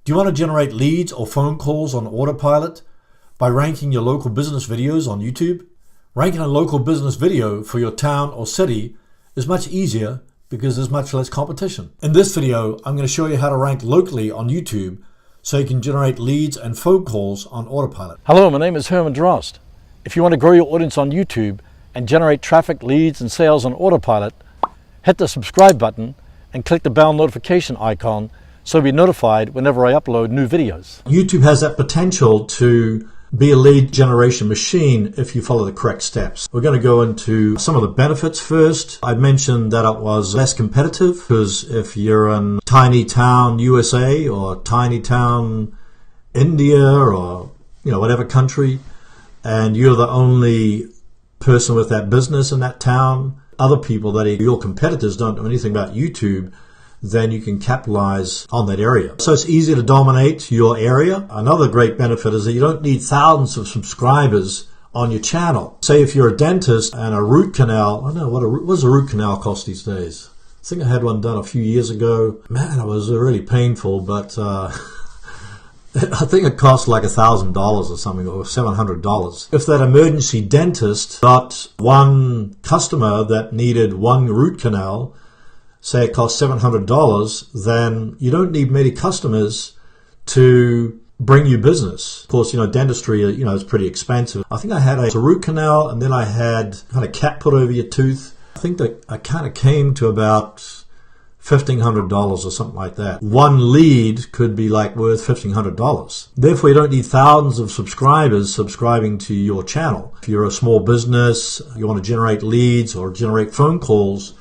Do you want to generate leads or phone calls on autopilot by ranking your local business videos on YouTube? Ranking a local business video for your town or city is much easier because there's much less competition. In this video, I'm going to show you how to rank locally on YouTube so you can generate leads and phone calls on autopilot. Hello, my name is Herman Drost. If you want to grow your audience on YouTube and generate traffic, leads, and sales on autopilot, hit the subscribe button and click the bell notification icon so you'll be notified whenever I upload new videos. YouTube has that potential to be a lead generation machine if you follow the correct steps. We're going to go into some of the benefits first. I mentioned that it was less competitive because if you're in tiny town USA or tiny town India or whatever country, and you're the only person with that business in that town, other people that are your competitors don't know anything about YouTube, then you can capitalize on that area. So it's easy to dominate your area. Another great benefit is that you don't need thousands of subscribers on your channel. Say if you're a dentist and a root canal, I don't know, what does a root canal cost these days? I think I had one done a few years ago. Man, it was really painful, but I think it cost like $1,000 or something, or $700. If that emergency dentist got one customer that needed one root canal, say it costs $700, then you don't need many customers to bring you business. Of course, dentistry, is pretty expensive. I think I had a root canal, and then I had a cap put over your tooth. I think that I kind of came to about $1,500 or something like that. One lead could be worth $1,500. Therefore, you don't need thousands of subscribers subscribing to your channel. If you're a small business, you want to generate leads or generate phone calls,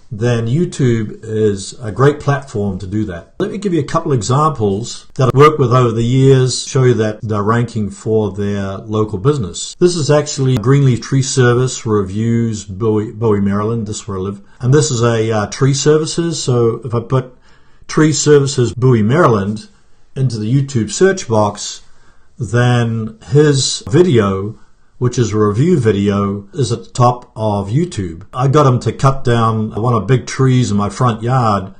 then YouTube is a great platform to do that. Let me give you a couple examples that I've worked with over the years, show you that they're ranking for their local business. This is actually Greenleaf Tree Service Reviews, Bowie, Maryland. This is where I live. And this is a tree services. So if I put Tree Services Bowie, Maryland into the YouTube search box, then his video, which is a review video, is at the top of YouTube. I got him to cut down one of the big trees in my front yard,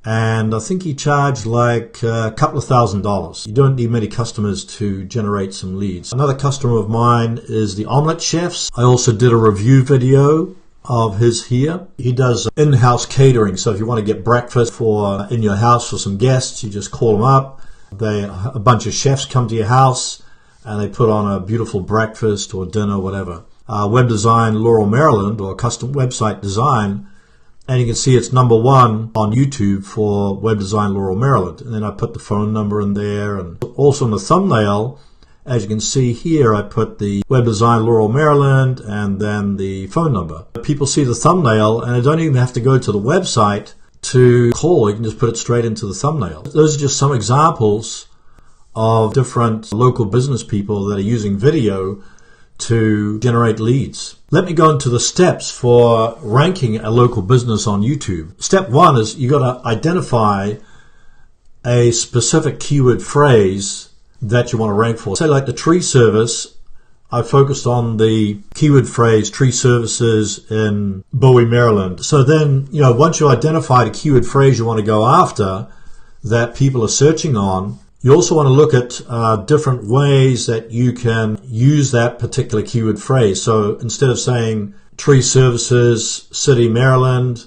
and I think he charged a couple of $1,000s. You don't need many customers to generate some leads. Another customer of mine is the Omelette Chefs. I also did a review video of his here. He does in-house catering, so if you want to get breakfast in your house for some guests, you just call them up. A bunch of chefs come to your house, and they put on a beautiful breakfast or dinner, whatever. Web Design Laurel, Maryland, or custom website design. And you can see it's #1 on YouTube for Web Design Laurel, Maryland. And then I put the phone number in there. And also in the thumbnail, as you can see here, I put the Web Design Laurel, Maryland, and then the phone number. People see the thumbnail, and they don't even have to go to the website to call. You can just put it straight into the thumbnail. Those are just some examples of different local business people that are using video to generate leads. Let me go into the steps for ranking a local business on YouTube. Step 1 is you got to identify a specific keyword phrase that you want to rank for. Say like the tree service, I focused on the keyword phrase tree services in Bowie, Maryland. So then, once you identify the keyword phrase you want to go after that people are searching on, you also want to look at different ways that you can use that particular keyword phrase. So instead of saying tree services, city, Maryland,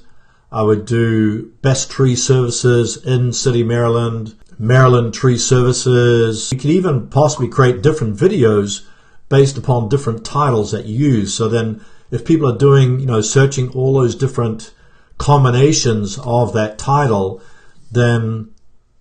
I would do best tree services in city, Maryland, Maryland tree services. You could even possibly create different videos based upon different titles that you use. So then if people are doing, searching all those different combinations of that title, then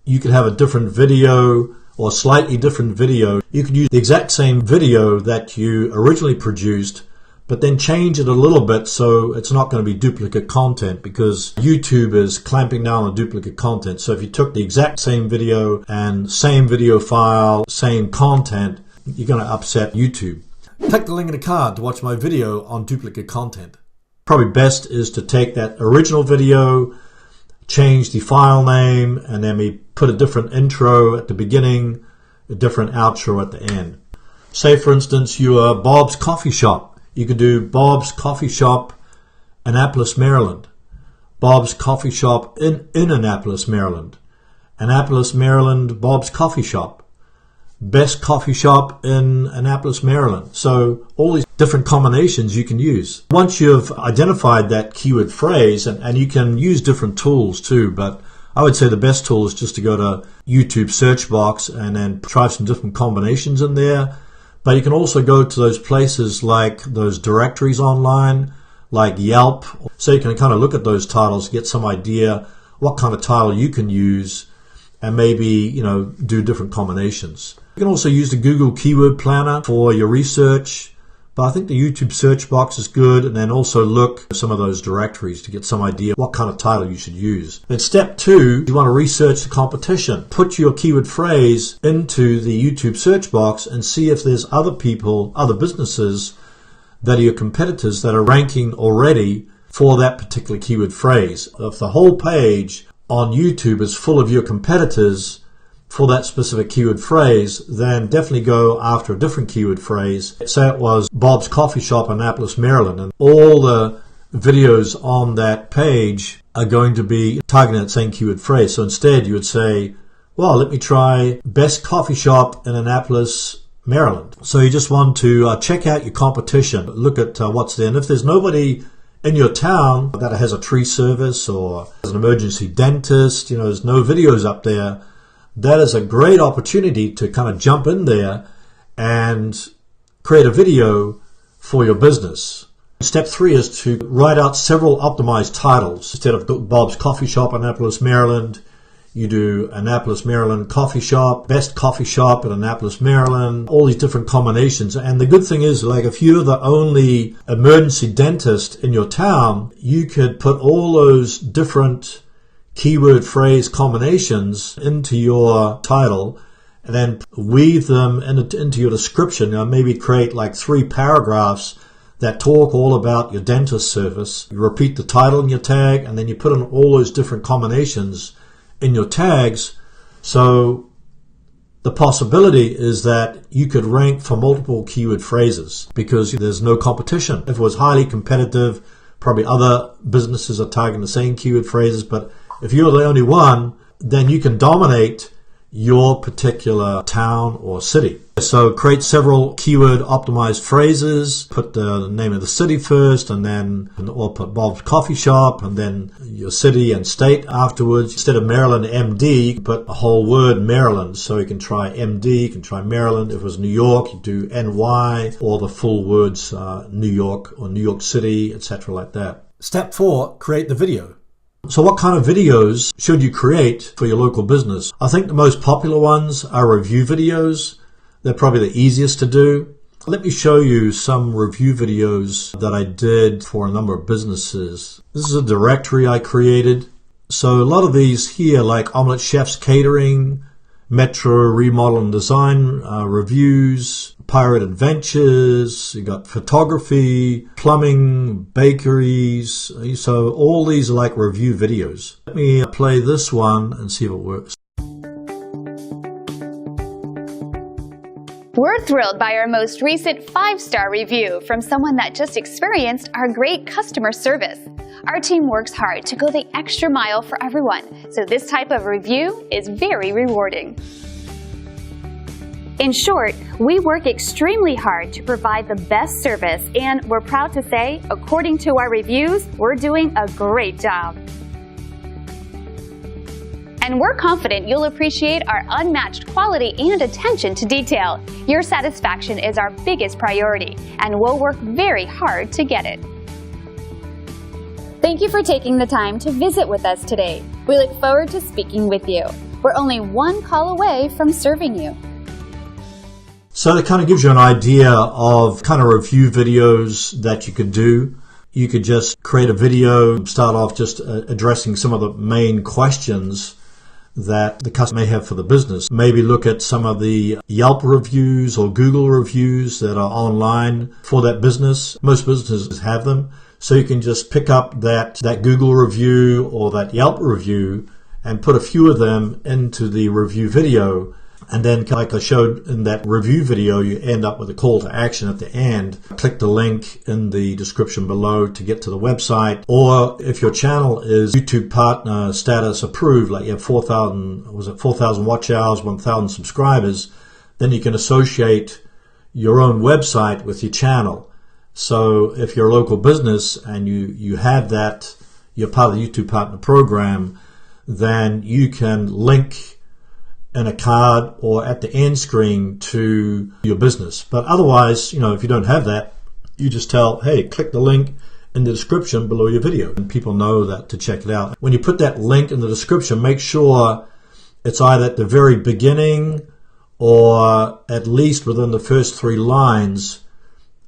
you could have a different video or slightly different video. You could use the exact same video that you originally produced, but then change it a little bit so it's not going to be duplicate content, because YouTube is clamping down on duplicate content. So if you took the exact same video and same video file, same content, you're going to upset YouTube. Click the link in the card to watch my video on duplicate content. Probably best is to take that original video, change the file name, and then we put a different intro at the beginning, a different outro at the end. Say, for instance, you are Bob's Coffee Shop. You could do Bob's Coffee Shop, Annapolis, Maryland. Bob's Coffee Shop in Annapolis, Maryland. Annapolis, Maryland, Bob's Coffee Shop. Best coffee shop in Annapolis, Maryland. So all these different combinations you can use. Once you've identified that keyword phrase, and you can use different tools too, but I would say the best tool is just to go to YouTube search box and then try some different combinations in there. But you can also go to those places like those directories online, like Yelp. So you can kind of look at those titles, get some idea what kind of title you can use, and maybe, do different combinations. You can also use the Google Keyword Planner for your research, but I think the YouTube search box is good, and then also look at some of those directories to get some idea what kind of title you should use. Then step 2, you want to research the competition. Put your keyword phrase into the YouTube search box and see if there's other people, other businesses that are your competitors that are ranking already for that particular keyword phrase. If the whole page on YouTube is full of your competitors for that specific keyword phrase, then definitely go after a different keyword phrase. Say it was Bob's Coffee Shop, Annapolis, Maryland, and all the videos on that page are going to be targeting that same keyword phrase. So instead you would say, well, let me try Best Coffee Shop in Annapolis, Maryland. So you just want to check out your competition, look at what's there. And if there's nobody in your town that has a tree service or has an emergency dentist, there's no videos up there, that is a great opportunity to kind of jump in there and create a video for your business. Step 3 is to write out several optimized titles. Instead of Bob's Coffee Shop, Annapolis, Maryland, you do Annapolis, Maryland Coffee Shop, Best Coffee Shop in Annapolis, Maryland, all these different combinations. And the good thing is, like, if you're the only emergency dentist in your town, you could put all those different keyword phrase combinations into your title and then weave them into your description. Maybe create like 3 paragraphs that talk all about your dentist service. You repeat the title in your tag, and then you put in all those different combinations in your tags. So the possibility is that you could rank for multiple keyword phrases because there's no competition. If it was highly competitive, probably other businesses are targeting the same keyword phrases, but if you're the only one, then you can dominate your particular town or city. So create several keyword optimized phrases, put the name of the city first, and then or put Bob's Coffee Shop, and then your city and state afterwards. Instead of Maryland MD, you can put a whole word Maryland. So you can try MD, you can try Maryland. If it was New York, you do NY, or the full words New York or New York City, etc. like that. Step 4, create the video. So what kind of videos should you create for your local business? I think the most popular ones are review videos. They're probably the easiest to do. Let me show you some review videos that I did for a number of businesses. This is a directory I created. So a lot of these here, like Omelette Chef's Catering, Metro Remodel and Design reviews, Pirate Adventures, you got photography, plumbing, bakeries. So all these are like review videos. Let me play this one and see if it works. We're thrilled by our most recent 5-star review from someone that just experienced our great customer service. Our team works hard to go the extra mile for everyone, so this type of review is very rewarding. In short, we work extremely hard to provide the best service, and we're proud to say, according to our reviews, we're doing a great job. And we're confident you'll appreciate our unmatched quality and attention to detail. Your satisfaction is our biggest priority, and we'll work very hard to get it. Thank you for taking the time to visit with us today. We look forward to speaking with you. We're only one call away from serving you. So that kind of gives you an idea of kind of review videos that you could do. You could just create a video, start off just addressing some of the main questions that the customer may have for the business. Maybe look at some of the Yelp reviews or Google reviews that are online for that business. Most businesses have them. So you can just pick up that Google review or that Yelp review and put a few of them into the review video. And then, like I showed in that review video, you end up with a call to action at the end. Click the link in the description below to get to the website. Or if your channel is YouTube partner status approved, like you have 4,000 watch hours, 1,000 subscribers, then you can associate your own website with your channel. So if you're a local business and you have that, you're part of the YouTube partner program, then you can link in a card or at the end screen to your business. But otherwise, if you don't have that, you just tell, hey, click the link in the description below your video, and people know that to check it out. When you put that link in the description, make sure it's either at the very beginning or at least within the first 3 lines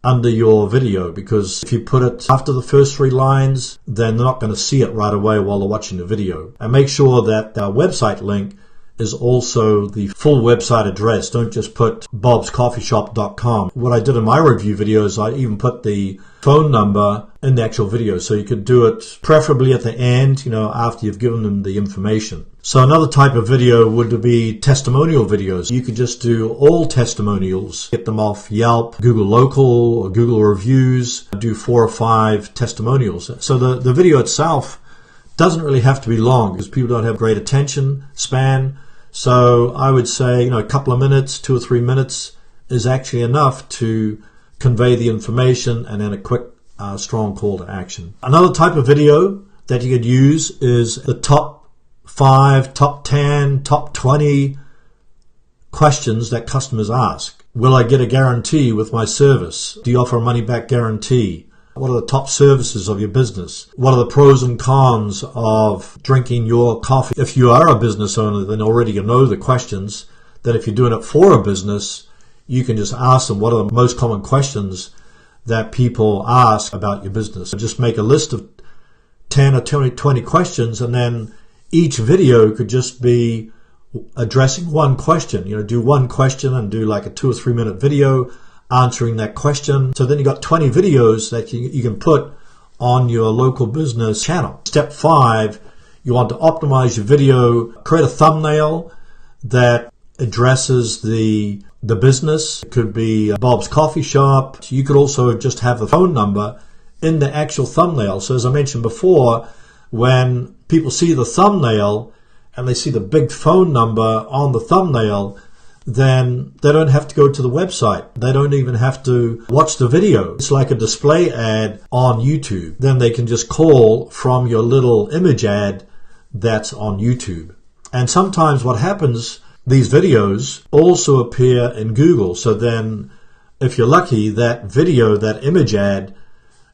under your video, because if you put it after the first 3 lines, then they're not going to see it right away while they're watching the video. And make sure that our website link is also the full website address. Don't just put bobscoffeeshop.com. What I did in my review videos, I even put the phone number in the actual video, so you could do it preferably at the end, after you've given them the information. So another type of video would be testimonial videos. You could just do all testimonials, get them off Yelp, Google Local, or Google Reviews, do 4 or 5 testimonials. So the video itself doesn't really have to be long because people don't have great attention span. So I would say, a couple of minutes, 2 or 3 minutes is actually enough to convey the information, and then a quick, strong call to action. Another type of video that you could use is the top 5, top 10, top 20 questions that customers ask. Will I get a guarantee with my service? Do you offer a money back guarantee? What are the top services of your business? What are the pros and cons of drinking your coffee? If you are a business owner, then already you know the questions. Then if you're doing it for a business, you can just ask them what are the most common questions that people ask about your business. Just make a list of 10 or 20 questions, and then each video could just be addressing one question. Do one question and do like a 2 or 3 minute video answering that question. So then you got 20 videos that you can put on your local business channel. Step 5, you want to optimize your video, create a thumbnail that addresses the business. It could be Bob's Coffee Shop. You could also just have the phone number in the actual thumbnail. So as I mentioned before, when people see the thumbnail and they see the big phone number on the thumbnail, then they don't have to go to the website. They don't even have to watch the video. It's like a display ad on YouTube. Then they can just call from your little image ad that's on YouTube. And sometimes what happens, these videos also appear in Google. So then if you're lucky, that video, that image ad,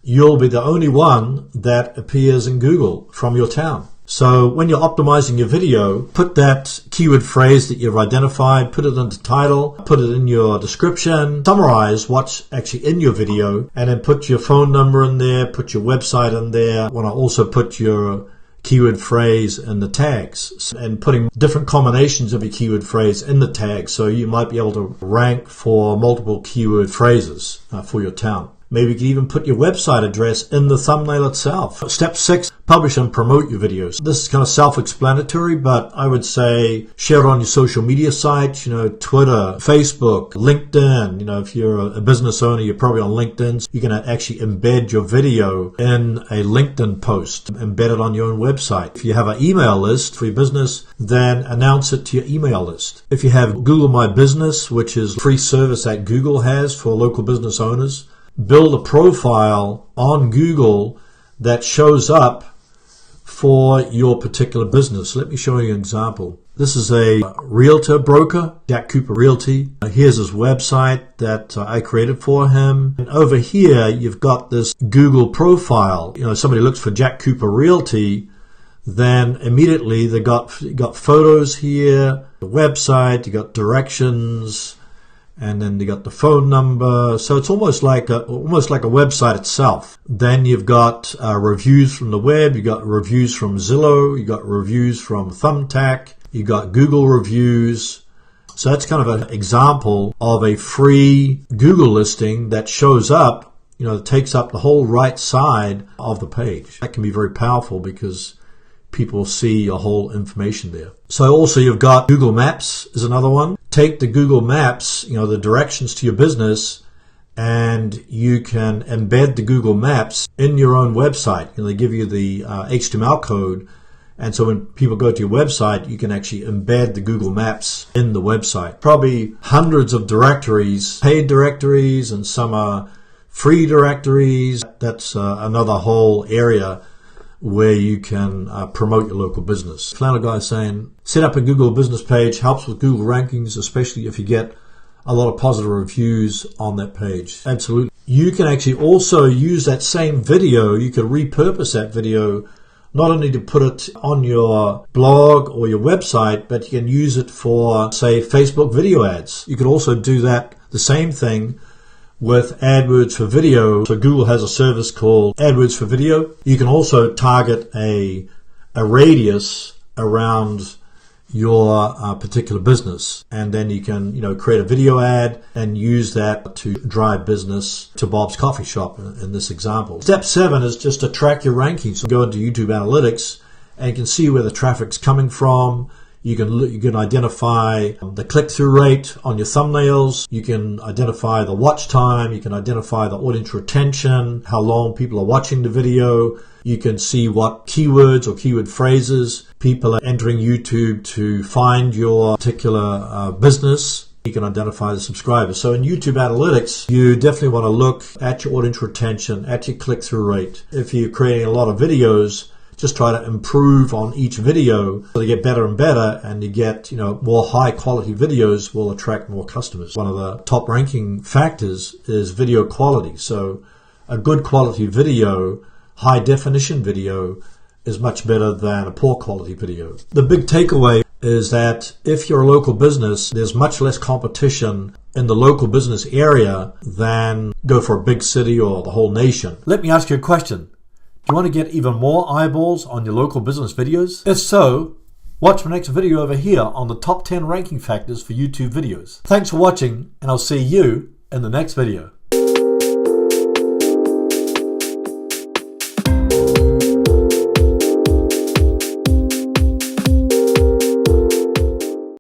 you'll be the only one that appears in Google from your town. So when you're optimizing your video, put that keyword phrase that you've identified, put it in the title, put it in your description, summarize what's actually in your video, and then put your phone number in there, put your website in there. I want to also put your keyword phrase in the tags, and putting different combinations of your keyword phrase in the tags, so you might be able to rank for multiple keyword phrases for your town. Maybe you can even put your website address in the thumbnail itself. Step 6, publish and promote your videos. This is kind of self-explanatory, but I would say share it on your social media sites, Twitter, Facebook, LinkedIn. If you're a business owner, you're probably on LinkedIn. You can actually embed your video in a LinkedIn post, embed it on your own website. If you have an email list for your business, then announce it to your email list. If you have Google My Business, which is a free service that Google has for local business owners, build a profile on Google that shows up for your particular business. Let me show you an example. This is a realtor broker, Jack Cooper Realty. Here's his website that I created for him. And over here, you've got this Google profile. Somebody looks for Jack Cooper Realty, then immediately they got photos here, the website, you got directions, and then you got the phone number. So it's almost like a website itself. Then you've got reviews from the web, you got reviews from Zillow, you got reviews from Thumbtack, you got Google reviews. So that's kind of an example of a free Google listing that shows up, it takes up the whole right side of the page. That can be very powerful because people see your whole information there. So also you've got Google Maps is another one. Take the Google Maps, the directions to your business, and you can embed the Google Maps in your own website. They give you the HTML code. And so when people go to your website, you can actually embed the Google Maps in the website. Probably hundreds of directories, paid directories, and some are free directories. That's another whole area where you can promote your local business. Flannel Guy is saying, set up a Google business page, helps with Google rankings, especially if you get a lot of positive reviews on that page. Absolutely. You can actually also use that same video. You could repurpose that video not only to put it on your blog or your website, but you can use it for, say, Facebook video ads. You could also do that, the same thing, with AdWords for video. So Google has a service called AdWords for video. You can also target a radius around your particular business, and then you can create a video ad and use that to drive business to Bob's Coffee Shop in this example. Step 7 is just to track your rankings. So go into YouTube Analytics and you can see where the traffic's coming from. You can identify the click-through rate on your thumbnails. You can identify the watch time. You can identify the audience retention, how long people are watching the video. You can see what keywords or keyword phrases people are entering YouTube to find your particular business. You can identify the subscribers. So in YouTube Analytics, you definitely want to look at your audience retention, at your click-through rate. If you're creating a lot of videos, just try to improve on each video so they get better and better, and you get, more high quality videos will attract more customers. One of the top ranking factors is video quality. So a good quality video, high definition video, is much better than a poor quality video. The big takeaway is that if you're a local business, there's much less competition in the local business area than go for a big city or the whole nation. Let me ask you a question. Do you want to get even more eyeballs on your local business videos? If so, watch my next video over here on the top 10 ranking factors for YouTube videos. Thanks for watching, and I'll see you in the next video.